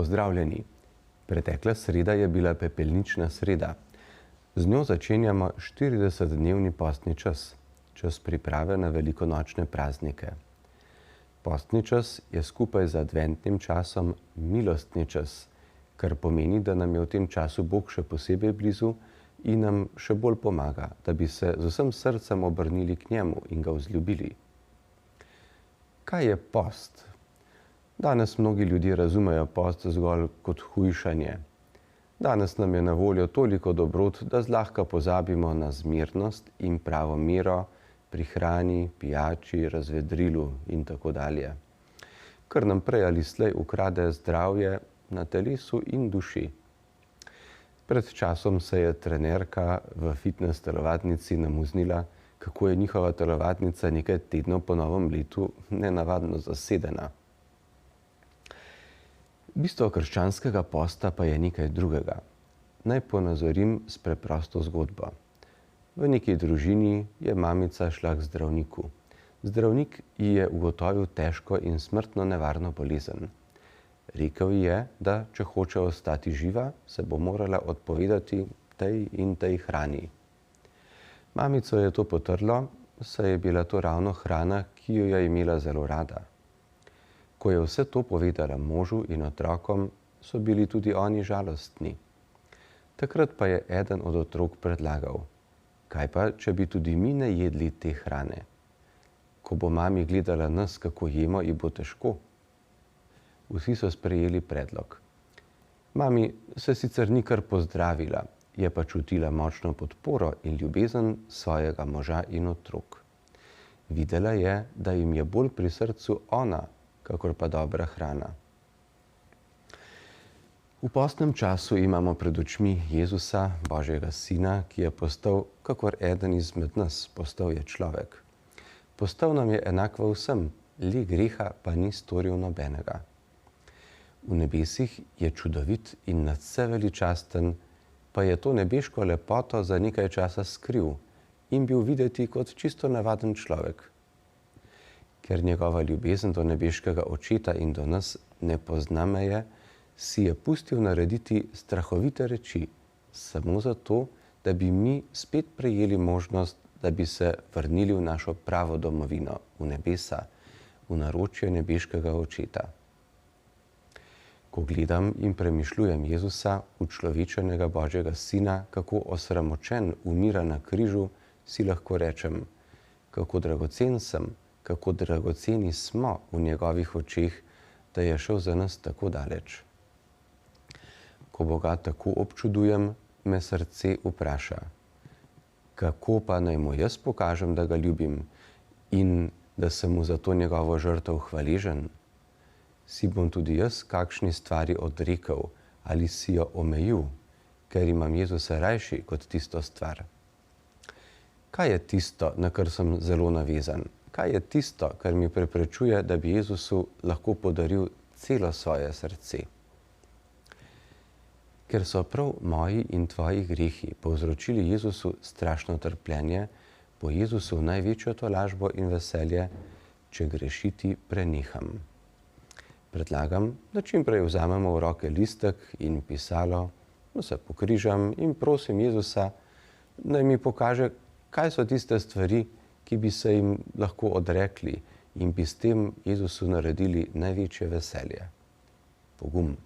Pozdravljeni! Pretekla sreda je bila pepelnična sreda. Z njo začenjamo 40-dnevni postni čas, čas priprave na velikonočne praznike. Postni čas je skupaj z adventnim časom milostni čas, kar pomeni, da nam je v tem času Bog še posebej blizu in nam še bolj pomaga, da bi se z vsem srcem obrnili k njemu in ga vzljubili. Kaj je post? Danes mnogi ljudje razumejo post zgolj kot hujšanje. Danes nam je na voljo toliko dobrot, da zlahka pozabimo na zmernost in pravo mero pri hrani, pijači, razvedrilu in tako dalje. Kar nam prej ali slej ukrade zdravje na telesu in duši. Pred časom se je trenerka v fitnes telovadnici namuznila, kako je njihova telovadnica nekaj tednov po novem letu nenavadno zasedena. Bistvo krščanskega posta pa je nekaj drugega. Naj ponazorim s preprosto zgodbo. V neki družini je mamica šla k zdravniku. Zdravnik ji je ugotovil težko in smrtno nevarno bolezen. Rekel ji je, da če hoče ostati živa, se bo morala odpovedati tej in tej hrani. Mamico je to potrlo, saj je bila to ravno hrana, ki jo je imela zelo rada. Ko je vse to povedala možu in otrokom, so bili tudi oni žalostni. Takrat pa je eden od otrok predlagal: kaj pa, če bi tudi mi ne jedli te hrane? Ko bo mami gledala nas, kako jemo, ji bo težko. Vsi so sprejeli predlog. Mami se sicer ni kar pozdravila, je pa čutila močno podporo in ljubezen svojega moža in otrok. Videla je, da jim je bolj pri srcu ona, kakor pa dobra hrana. V postnem času imamo pred očmi Jezusa, Božjega Sina, ki je postal kakor eden izmed nas, postal je človek. Postal nam je enak v vsem, le greha pa ni storil nobenega. V nebesih je čudovit in nadvse veličasten, pa je to nebeško lepoto za nekaj časa skril in bil videti kot čisto navaden človek. Ker njegova ljubezen do nebeškega očeta in do nas ne pozna meje, si je pustil narediti strahovite reči, samo zato, da bi mi spet prejeli možnost, da bi se vrnili v našo pravo domovino, v nebesa, v naročje nebeškega očeta. Ko gledam in premišljujem Jezusa, učlovečenega Božjega Sina, kako osramočen umira na križu, si lahko rečem, kako dragocen sem, kako dragoceni smo v njegovih očeh, da je šel za nas tako daleč. Ko Boga tako občudujem, me srce vpraša, kako pa naj mu jaz pokažem, da ga ljubim in da sem mu za to njegovo žrtev hvaležen? Si bom tudi jaz kakšni stvari odrekel ali si jo omejil, ker imam Jezusa rajši kot tisto stvar? Kaj je tisto, na kar sem zelo navezan? Kaj je tisto, kar mi preprečuje, da bi Jezusu lahko podaril celo svoje srce? Ker so prav moji in tvoji grehi povzročili Jezusu strašno trpljenje, bo Jezusu največjo tolažbo in veselje, če grešiti preneham. Predlagam, da čim prej vzamemo v roke listek in pisalo, da se pokrižam in prosim Jezusa, naj mi pokaže, kaj so tiste stvari, ki bi se jim lahko odrekli in bi s tem Jezusu naredili največje veselje. Pogum.